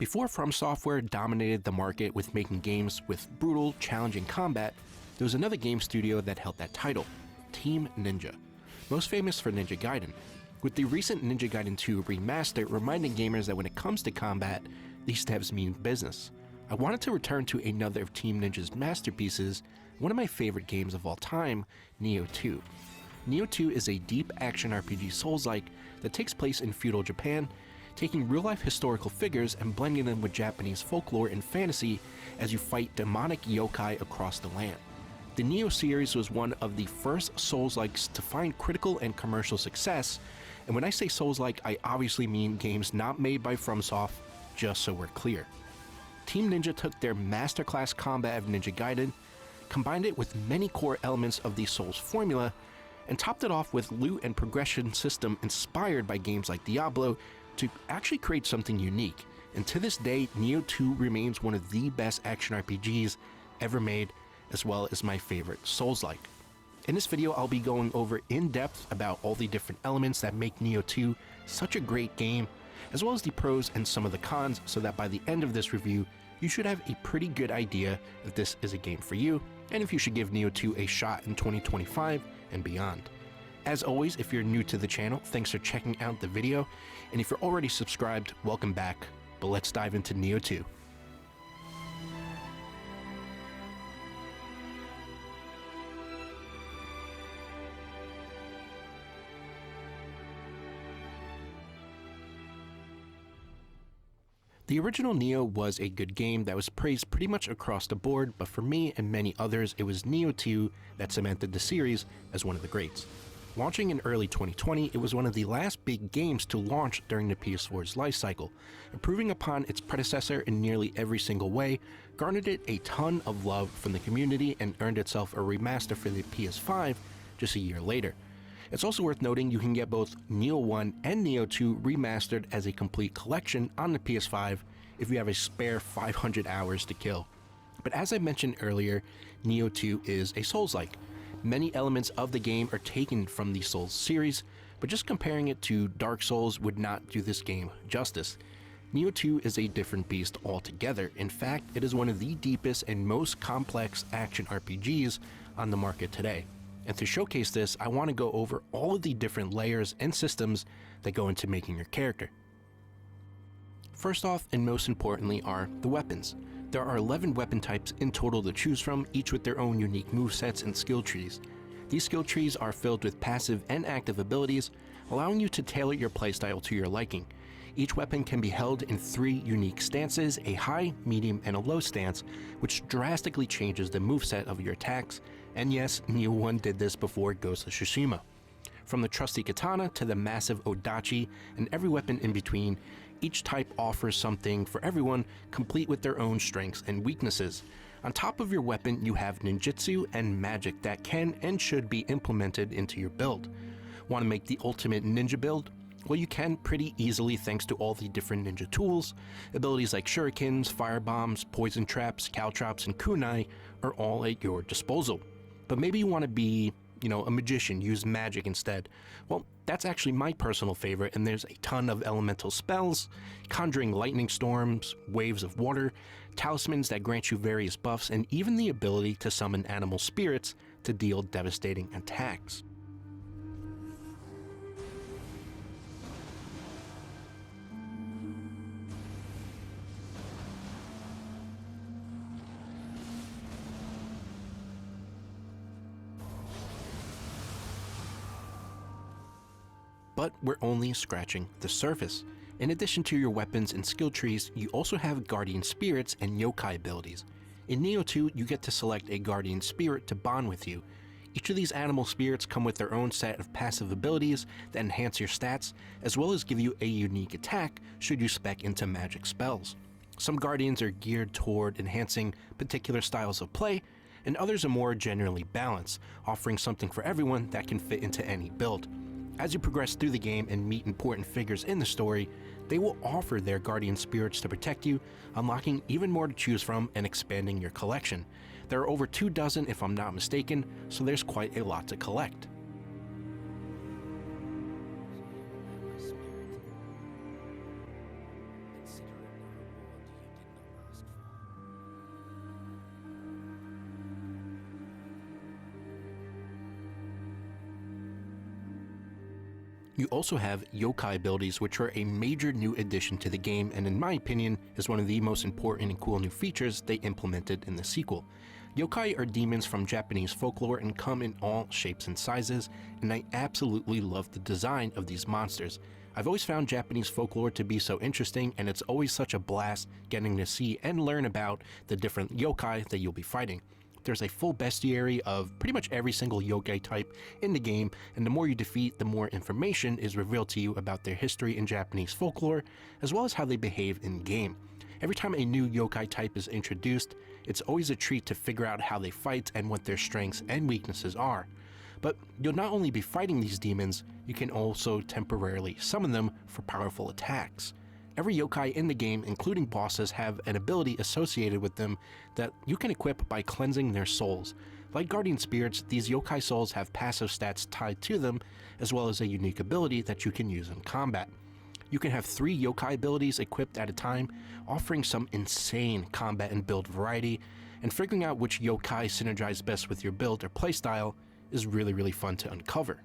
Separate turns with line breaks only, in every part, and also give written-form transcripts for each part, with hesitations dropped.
Before From Software dominated the market with making games with brutal, challenging combat, there was another game studio that held that title, Team Ninja, most famous for Ninja Gaiden, with the recent Ninja Gaiden 2 remaster reminding gamers that when it comes to combat, these devs mean business. I wanted to return to another of Team Ninja's masterpieces, one of my favorite games of all time, Nioh 2. Nioh 2 is a deep action RPG Souls-like that takes place in feudal Japan, taking real-life historical figures and blending them with Japanese folklore and fantasy as you fight demonic yokai across the land. The Nioh series was one of the first Souls-likes to find critical and commercial success, and when I say Souls-like, I obviously mean games not made by FromSoft, just so we're clear. Team Ninja took their masterclass combat of Ninja Gaiden, combined it with many core elements of the Souls formula, and topped it off with loot and progression system inspired by games like Diablo to actually create something unique. And to this day, Nioh 2 remains one of the best action RPGs ever made, as well as my favorite Souls-like. In this video, I'll be going over in depth about all the different elements that make Nioh 2 such a great game, as well as the pros and some of the cons, so that by the end of this review, you should have a pretty good idea if this is a game for you, and if you should give Nioh 2 a shot in 2025 and beyond. As always, if you're new to the channel, thanks for checking out the video, and if you're already subscribed, welcome back, but let's dive into Nioh 2. The original Nioh was a good game that was praised pretty much across the board, but for me and many others, it was Nioh 2 that cemented the series as one of the greats. Launching in early 2020, it was one of the last big games to launch during the PS4's lifecycle, improving upon its predecessor in nearly every single way, garnered it a ton of love from the community, and earned itself a remaster for the PS5 just a year later. It's also worth noting you can get both Nioh 1 and Nioh 2 remastered as a complete collection on the PS5 if you have a spare 500 hours to kill. But as I mentioned earlier, Nioh 2 is a Souls-like. Many elements of the game are taken from the Souls series, but just comparing it to Dark Souls would not do this game justice. Nioh 2 is a different beast altogether. In fact, it is one of the deepest and most complex action RPGs on the market today. And to showcase this, I want to go over all of the different layers and systems that go into making your character. First off, and most importantly, are the weapons. There are 11 weapon types in total to choose from, each with their own unique movesets and skill trees. These skill trees are filled with passive and active abilities, allowing you to tailor your playstyle to your liking. Each weapon can be held in 3 unique stances, a high, medium, and a low stance, which drastically changes the moveset of your attacks. And yes, Nioh 1 did this before Ghost of Tsushima. From the trusty katana to the massive odachi and every weapon in between, each type offers something for everyone, complete with their own strengths and weaknesses. On top of your weapon, you have ninjutsu and magic that can and should be implemented into your build. Want to make the ultimate ninja build? Well, you can pretty easily thanks to all the different ninja tools. Abilities like shurikens, firebombs, poison traps, caltrops, and kunai are all at your disposal. But maybe you want to be, a magician, use magic instead. Well, that's actually my personal favorite, and there's a ton of elemental spells, conjuring lightning storms, waves of water, talismans that grant you various buffs, and even the ability to summon animal spirits to deal devastating attacks. But we're only scratching the surface. In addition to your weapons and skill trees, you also have guardian spirits and yokai abilities. In Nioh 2, you get to select a guardian spirit to bond with you. Each of these animal spirits come with their own set of passive abilities that enhance your stats, as well as give you a unique attack should you spec into magic spells. Some guardians are geared toward enhancing particular styles of play, and others are more generally balanced, offering something for everyone that can fit into any build. As you progress through the game and meet important figures in the story, they will offer their guardian spirits to protect you, unlocking even more to choose from and expanding your collection. There are over 24 if I'm not mistaken, so there's quite a lot to collect. You also have yokai abilities, which are a major new addition to the game, and in my opinion is one of the most important and cool new features they implemented in the sequel. Yokai are demons from Japanese folklore and come in all shapes and sizes, and I absolutely love the design of these monsters. I've always found Japanese folklore to be so interesting, and it's always such a blast getting to see and learn about the different yokai that you'll be fighting. There's a full bestiary of pretty much every single yokai type in the game, and the more you defeat, the more information is revealed to you about their history in Japanese folklore, as well as how they behave in-game. Every time a new yokai type is introduced, it's always a treat to figure out how they fight and what their strengths and weaknesses are. But you'll not only be fighting these demons, you can also temporarily summon them for powerful attacks. Every yokai in the game, including bosses, have an ability associated with them that you can equip by cleansing their souls. Like guardian spirits, these yokai souls have passive stats tied to them, as well as a unique ability that you can use in combat. You can have 3 yokai abilities equipped at a time, offering some insane combat and build variety, and figuring out which yokai synergize best with your build or playstyle is really fun to uncover.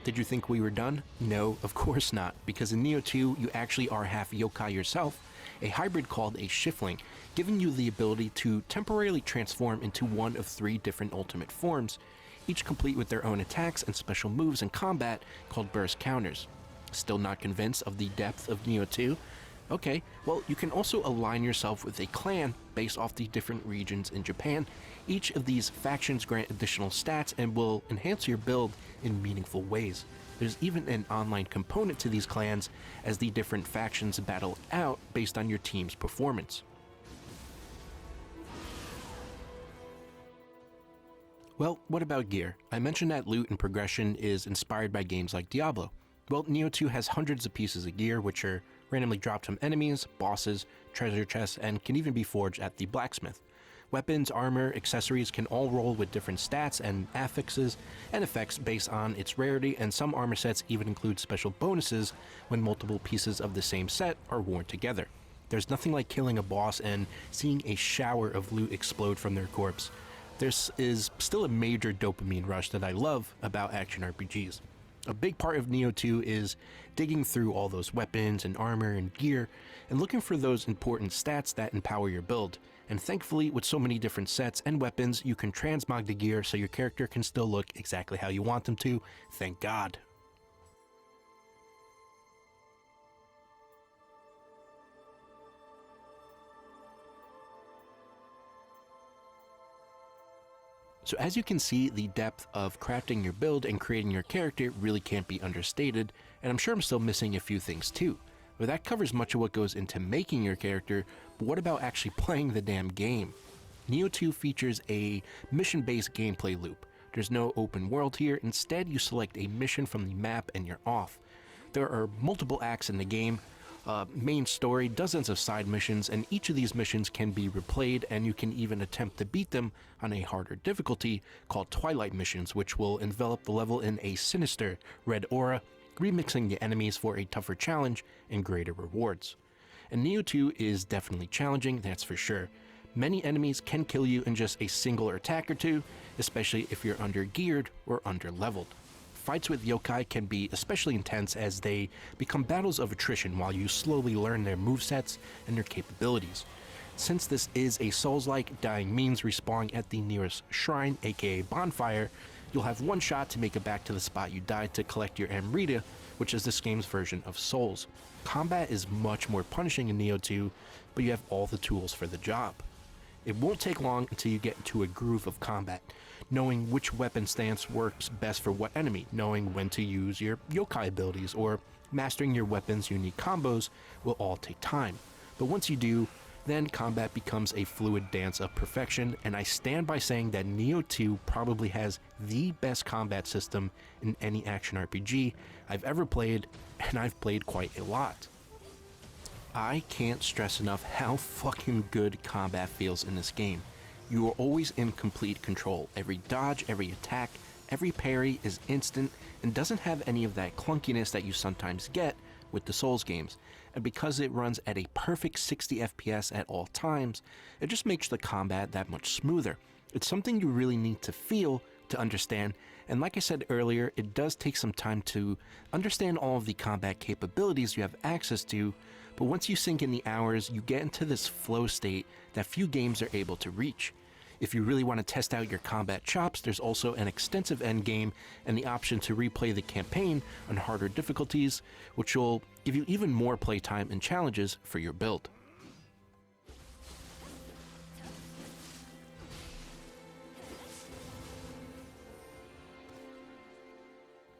Did you think we were done? No, of course not, because in Nioh 2, you actually are half yokai yourself, a hybrid called a shiftling, giving you the ability to temporarily transform into one of 3 different ultimate forms, each complete with their own attacks and special moves in combat called burst counters. Still not convinced of the depth of Nioh 2? Okay, well, you can also align yourself with a clan based off the different regions in Japan. Each of these factions grant additional stats and will enhance your build in meaningful ways. There's even an online component to these clans as the different factions battle out based on your team's performance. Well, what about gear? I mentioned that loot and progression is inspired by games like Diablo. Well, Nioh 2 has hundreds of pieces of gear which are randomly dropped from enemies, bosses, treasure chests, and can even be forged at the blacksmith. Weapons, armor, accessories can all roll with different stats and affixes and effects based on its rarity, and some armor sets even include special bonuses when multiple pieces of the same set are worn together. There's nothing like killing a boss and seeing a shower of loot explode from their corpse. There is still a major dopamine rush that I love about action RPGs. A big part of Nioh 2 is digging through all those weapons and armor and gear and looking for those important stats that empower your build. And thankfully, with so many different sets and weapons, you can transmog the gear so your character can still look exactly how you want them to. Thank God. So as you can see, the depth of crafting your build and creating your character really can't be understated, and I'm sure I'm still missing a few things too. But that covers much of what goes into making your character, but what about actually playing the damn game? Nioh 2 features a mission-based gameplay loop. There's no open world here, instead you select a mission from the map and you're off. There are multiple acts in the game, main story, dozens of side missions, and each of these missions can be replayed, and you can even attempt to beat them on a harder difficulty called Twilight missions, which will envelop the level in a sinister red aura, remixing the enemies for a tougher challenge and greater rewards. And Nioh 2 is definitely challenging, that's for sure. Many enemies can kill you in just a single attack or two, especially if you're under-geared or under-leveled. Fights with yokai can be especially intense as they become battles of attrition while you slowly learn their movesets and their capabilities. Since this is a Souls-like, dying means respawning at the nearest shrine, aka bonfire, you'll have one shot to make it back to the spot you died to collect your Amrita, which is this game's version of Souls. Combat is much more punishing in Nioh 2, but you have all the tools for the job. It won't take long until you get into a groove of combat, knowing which weapon stance works best for what enemy, knowing when to use your yokai abilities, or mastering your weapon's unique combos will all take time. But once you do, then combat becomes a fluid dance of perfection, and I stand by saying that Nioh 2 probably has the best combat system in any action RPG I've ever played, and I've played quite a lot. I can't stress enough how fucking good combat feels in this game. You are always in complete control. Every dodge, every attack, every parry is instant and doesn't have any of that clunkiness that you sometimes get with the Souls games. And because it runs at a perfect 60 FPS at all times, it just makes the combat that much smoother. It's something you really need to feel to understand, and like I said earlier, it does take some time to understand all of the combat capabilities you have access to, but once you sink in the hours, you get into this flow state that few games are able to reach. If you really want to test out your combat chops, there's also an extensive endgame and the option to replay the campaign on harder difficulties, which will give you even more playtime and challenges for your build.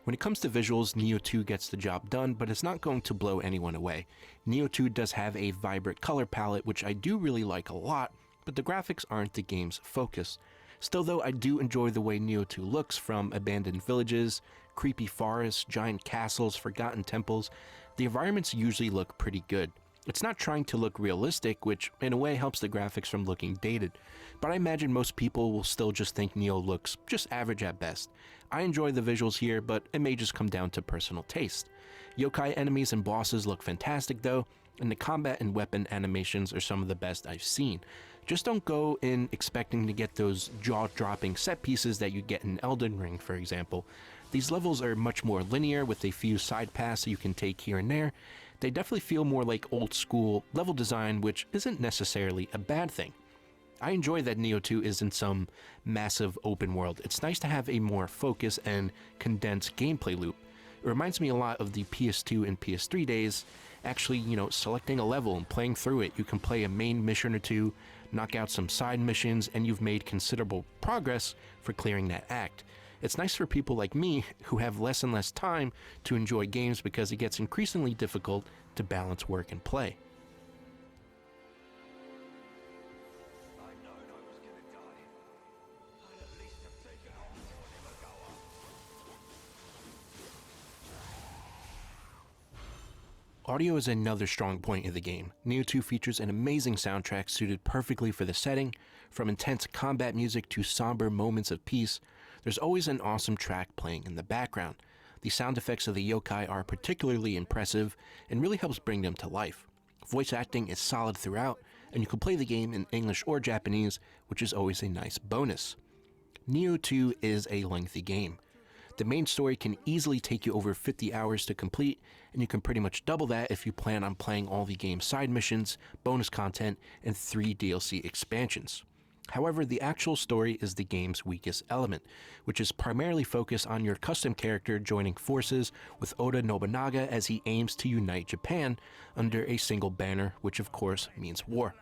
When it comes to visuals, Nioh 2 gets the job done, but it's not going to blow anyone away. Nioh 2 does have a vibrant color palette, which I do really like a lot, but the graphics aren't the game's focus. Still though, I do enjoy the way Nioh 2 looks, from abandoned villages, creepy forests, giant castles, forgotten temples. The environments usually look pretty good. It's not trying to look realistic, which in a way helps the graphics from looking dated, but I imagine most people will still just think Nioh looks just average at best. I enjoy the visuals here, but it may just come down to personal taste. Yokai enemies and bosses look fantastic though, and the combat and weapon animations are some of the best I've seen. Just don't go in expecting to get those jaw-dropping set pieces that you get in Elden Ring, for example. These levels are much more linear with a few side paths you can take here and there. They definitely feel more like old school level design, which isn't necessarily a bad thing. I enjoy that Nioh 2 isn't some massive open world. It's nice to have a more focused and condensed gameplay loop. It reminds me a lot of the PS2 and PS3 days. Actually, selecting a level and playing through it, you can play a main mission or two, knock out some side missions, and you've made considerable progress for clearing that act. It's nice for people like me who have less and less time to enjoy games because it gets increasingly difficult to balance work and play. Audio is another strong point of the game. Nioh 2 features an amazing soundtrack suited perfectly for the setting. From intense combat music to somber moments of peace, there's always an awesome track playing in the background. The sound effects of the yokai are particularly impressive and really helps bring them to life. Voice acting is solid throughout, and you can play the game in English or Japanese, which is always a nice bonus. Nioh 2 is a lengthy game. The main story can easily take you over 50 hours to complete, and you can pretty much double that if you plan on playing all the game's side missions, bonus content, and 3 DLC expansions. However, the actual story is the game's weakest element, which is primarily focused on your custom character joining forces with Oda Nobunaga as he aims to unite Japan under a single banner, which of course means war.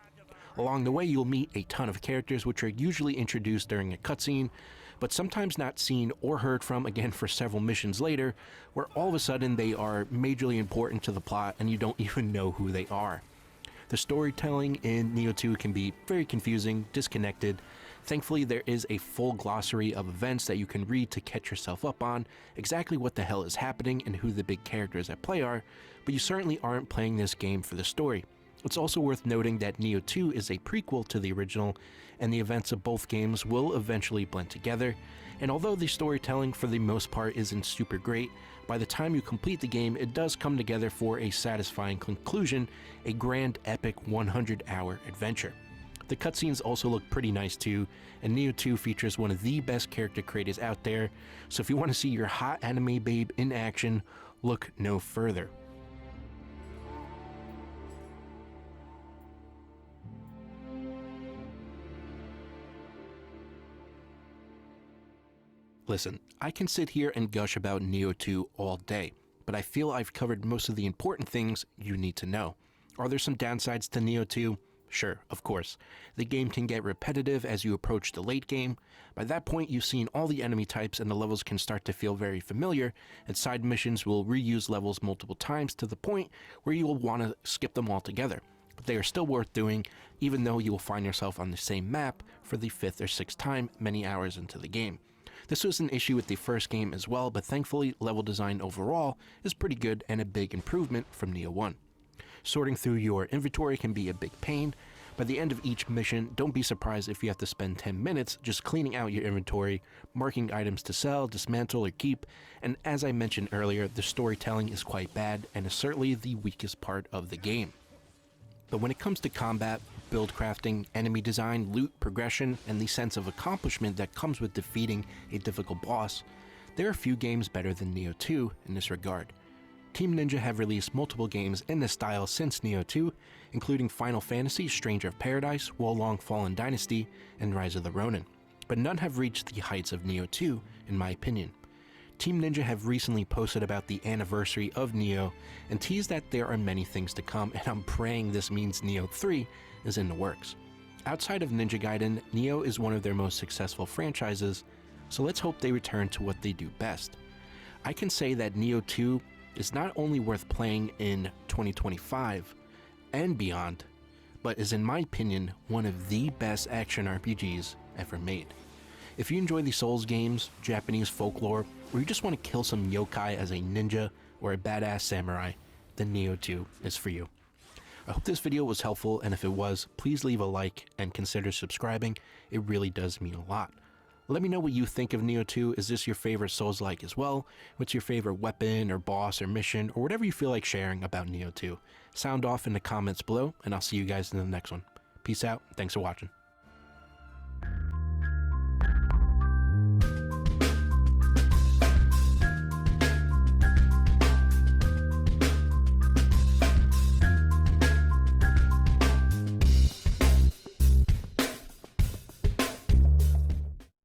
Along the way, you'll meet a ton of characters which are usually introduced during a cutscene, but sometimes not seen or heard from again for several missions later, where all of a sudden they are majorly important to the plot and you don't even know who they are. The storytelling in Nioh 2 can be very confusing, disconnected. Thankfully, there is a full glossary of events that you can read to catch yourself up on exactly what the hell is happening and who the big characters at play are, but you certainly aren't playing this game for the story. It's also worth noting that Nioh 2 is a prequel to the original, and the events of both games will eventually blend together, and although the storytelling for the most part isn't super great, by the time you complete the game it does come together for a satisfying conclusion, a grand epic 100-hour adventure. The cutscenes also look pretty nice too, and Nioh 2 features one of the best character creators out there, so if you want to see your hot anime babe in action, look no further. Listen, I can sit here and gush about Nioh 2 all day, but I feel I've covered most of the important things you need to know. Are there some downsides to Nioh 2? Sure, of course. The game can get repetitive as you approach the late game. By that point, you've seen all the enemy types and the levels can start to feel very familiar, and side missions will reuse levels multiple times to the point where you will want to skip them altogether. But they are still worth doing, even though you will find yourself on the same map for the 5th or 6th time many hours into the game. This was an issue with the first game as well, but thankfully level design overall is pretty good and a big improvement from Nioh 1. Sorting through your inventory can be a big pain. By the end of each mission, don't be surprised if you have to spend 10 minutes just cleaning out your inventory, marking items to sell, dismantle, or keep, and as I mentioned earlier, the storytelling is quite bad and is certainly the weakest part of the game. But when it comes to combat, build crafting, enemy design, loot, progression, and the sense of accomplishment that comes with defeating a difficult boss, there are few games better than Nioh 2 in this regard. Team Ninja have released multiple games in this style since Nioh 2, including Final Fantasy, Stranger of Paradise, Wolong Fallen Dynasty, and Rise of the Ronin, but none have reached the heights of Nioh 2, in my opinion. Team Ninja have recently posted about the anniversary of Nioh and teased that there are many things to come, and I'm praying this means Nioh 3 is in the works. Outside of Ninja Gaiden, Nioh is one of their most successful franchises, so let's hope they return to what they do best. I can say that Nioh 2 is not only worth playing in 2025 and beyond, but is in my opinion one of the best action RPGs ever made. If you enjoy the Souls games, Japanese folklore, or you just want to kill some yokai as a ninja or a badass samurai, then Nioh 2 is for you. I hope this video was helpful, and if it was, please leave a like and consider subscribing. It really does mean a lot. Let me know what you think of Nioh 2. Is this your favorite Souls-like as well? What's your favorite weapon or boss or mission or whatever you feel like sharing about Nioh 2? Sound off in the comments below, and I'll see you guys in the next one. Peace out. Thanks for watching.